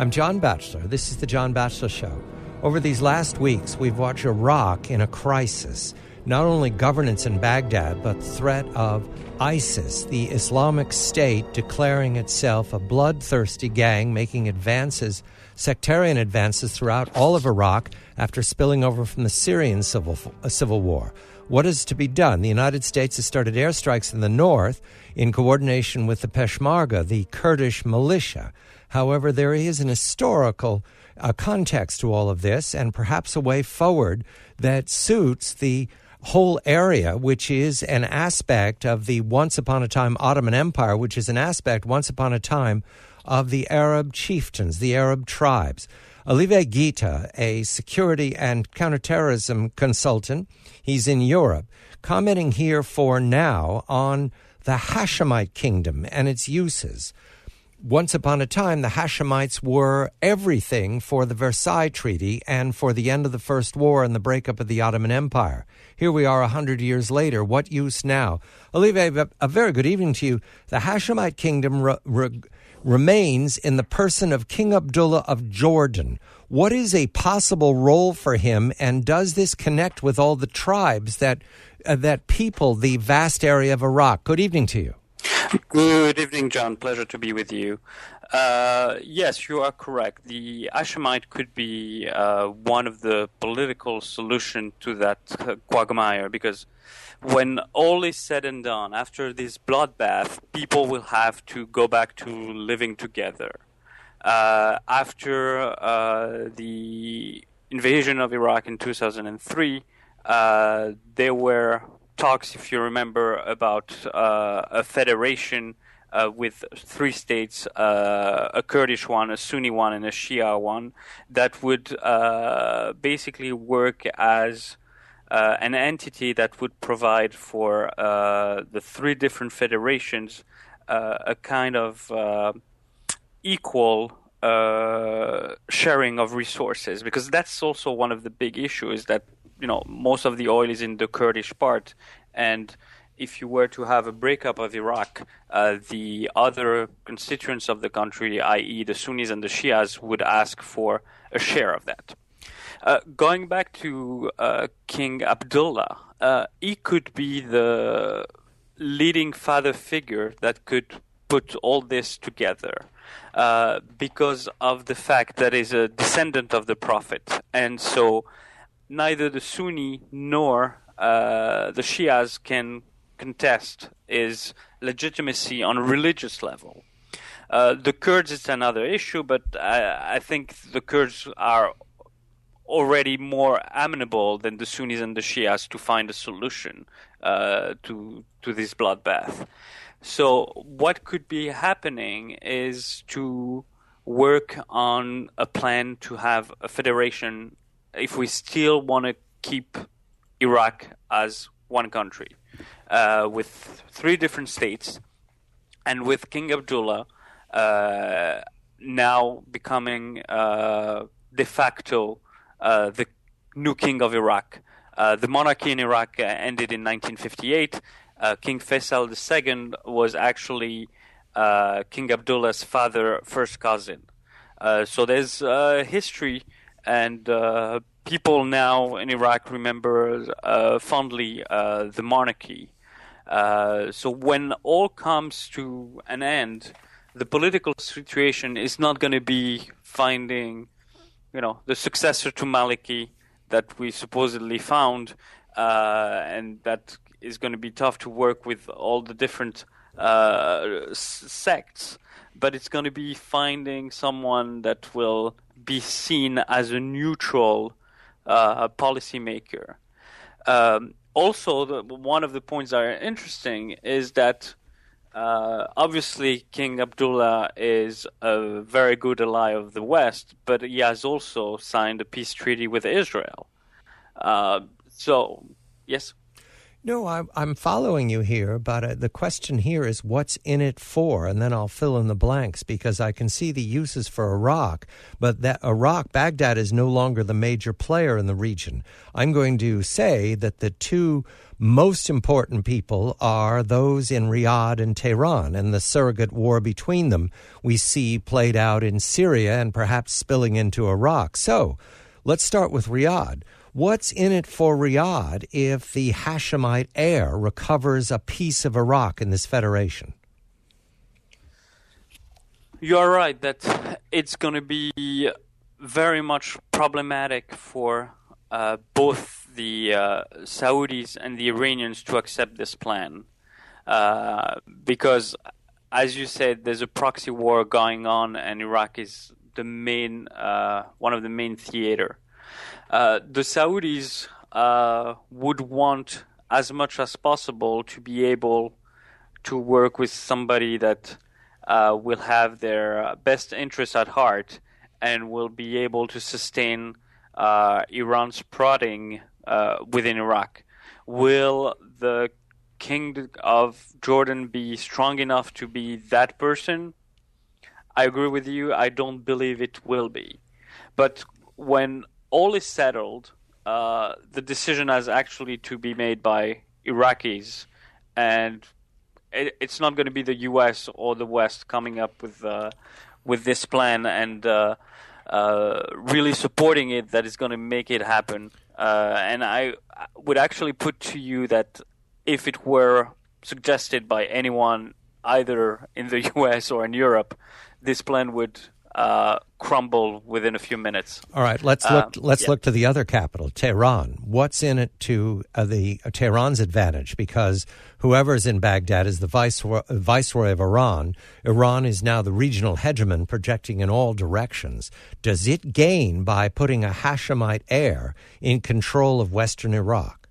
I'm John Batchelor. This is The John Batchelor Show. Over these last weeks, we've watched Iraq in a crisis. Not only governance in Baghdad, but threat of ISIS, the Islamic State, declaring itself a bloodthirsty gang, making advances, sectarian advances throughout all of Iraq after spilling over from the Syrian civil war. What is to be done? The United States has started airstrikes in the north in coordination with the Peshmerga, the Kurdish militia. However, there is an historical context to all of this and perhaps a way forward that suits the whole area, which is an aspect of the once upon a time Ottoman Empire, which is an aspect once upon a time of the Arab chieftains, the Arab tribes. Olivier Guita, a security and counterterrorism consultant, he's in Europe, commenting here for now on the Hashemite kingdom and its uses. Once upon a time, the Hashemites were everything for the Versailles Treaty and for the end of the First War and the breakup of the Ottoman Empire. Here we are 100 years later. What use now? Olivier, a very good evening to you. The Hashemite kingdom remains in the person of King Abdullah of Jordan. What is a possible role for him, and does this connect with all the tribes that people the vast area of Iraq? Good evening to you. Good evening, John. Pleasure to be with you. Yes, you are correct. The Hashemite could be one of the political solutions to that quagmire, because when all is said and done, after this bloodbath, people will have to go back to living together. After the invasion of Iraq in 2003, there were talks, if you remember, about a federation with three states, a Kurdish one, a Sunni one, and a Shia one, that would basically work as an entity that would provide for the three different federations a kind of equal sharing of resources, because that's also one of the big issues, that most of the oil is in the Kurdish part, and if you were to have a breakup of Iraq, the other constituents of the country, i.e. the Sunnis and the Shias, would ask for a share of that. Going back to King Abdullah, he could be the leading father figure that could put all this together, because of the fact that he's a descendant of the Prophet, and so neither the Sunni nor the Shias can contest his legitimacy on a religious level. The Kurds is another issue, but I think the Kurds are already more amenable than the Sunnis and the Shias to find a solution to this bloodbath. So what could be happening is to work on a plan to have a federation if we still want to keep Iraq as one country, with three different states, and with King Abdullah now becoming de facto the new king of Iraq. The monarchy in Iraq ended in 1958. King Faisal II was actually King Abdullah's first cousin. So there's history, and people now in Iraq remember fondly the monarchy. So when all comes to an end, the political situation is not going to be finding, the successor to Maliki that we supposedly found, and that is going to be tough to work with all the different sects. But it's going to be finding someone that will be seen as a neutral policymaker. Also, one of the points that are interesting is that obviously King Abdullah is a very good ally of the West, but he has also signed a peace treaty with Israel. Yes? No, I'm following you here, but the question here is what's in it for? And then I'll fill in the blanks because I can see the uses for Iraq, but that Baghdad is no longer the major player in the region. I'm going to say that the two most important people are those in Riyadh and Tehran, and the surrogate war between them we see played out in Syria and perhaps spilling into Iraq. So let's start with Riyadh. What's in it for Riyadh if the Hashemite heir recovers a piece of Iraq in this federation? You're right that it's going to be very much problematic for both the Saudis and the Iranians to accept this plan. Because, as you said, there's a proxy war going on and Iraq is the main, one of the main theater. The Saudis would want as much as possible to be able to work with somebody that will have their best interests at heart and will be able to sustain Iran's prodding within Iraq. Will the King of Jordan be strong enough to be that person? I agree with you. I don't believe it will be. But when all is settled, the decision has actually to be made by Iraqis, and it's not going to be the U.S. or the West coming up with this plan and really supporting it that is going to make it happen. And I would actually put to you that if it were suggested by anyone, either in the U.S. or in Europe, this plan would crumble within a few minutes. All right, let's look to the other capital, Tehran. What's in it to Tehran's advantage? Because whoever's in Baghdad is the viceroy of Iran. Iran is now the regional hegemon, projecting in all directions. Does it gain by putting a Hashemite heir in control of Western Iraq?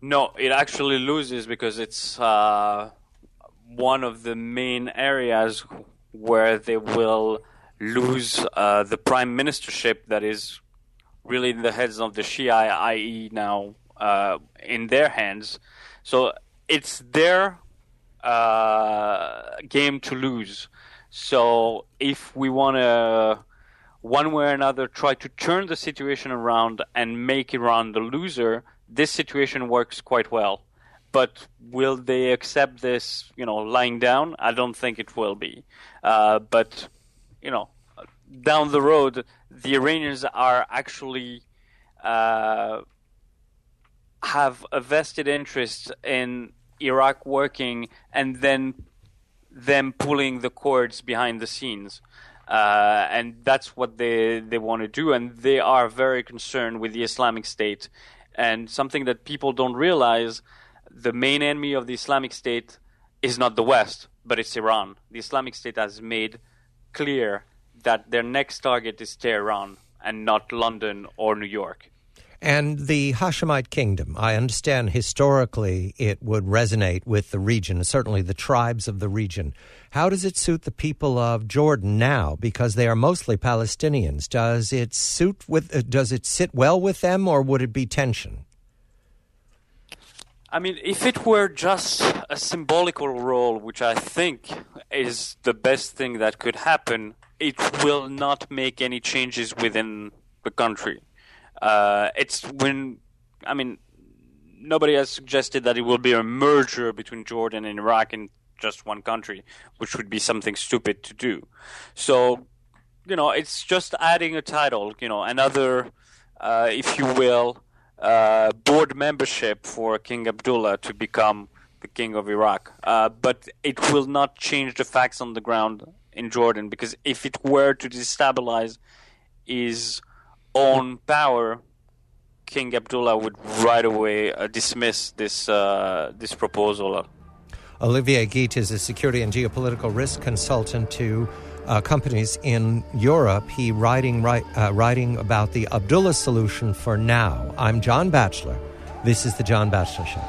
No, it actually loses because it's one of the main areas where they will lose the prime ministership that is really in the heads of the Shia, i.e. now in their hands. So it's their game to lose. So if we want to, one way or another, try to turn the situation around and make Iran the loser, this situation works quite well. But will they accept this, lying down? I don't think it will be. But, down the road, the Iranians are actually have a vested interest in Iraq working and then them pulling the cords behind the scenes. And that's what they want to do. And they are very concerned with the Islamic State. And something that people don't realize, the main enemy of the Islamic State is not the West, but it's Iran. The Islamic State has made clear that their next target is Tehran and not London or New York. And the Hashemite kingdom, I understand historically it would resonate with the region, certainly the tribes of the region. How does it suit the people of Jordan now? Because they are mostly Palestinians. Does it sit well with them, or would it be tension? I mean, if it were just a symbolical role, which I think is the best thing that could happen, it will not make any changes within the country. Nobody has suggested that it will be a merger between Jordan and Iraq in just one country, which would be something stupid to do. So, it's just adding a title, another, if you will, board membership for King Abdullah to become the king of Iraq. But it will not change the facts on the ground in Jordan, because if it were to destabilize his own power, King Abdullah would right away dismiss this proposal. Olivier Guite is a security and geopolitical risk consultant to companies in Europe. He writing about the Abdullah solution for now. I'm John Batchelor. This is The John Batchelor Show.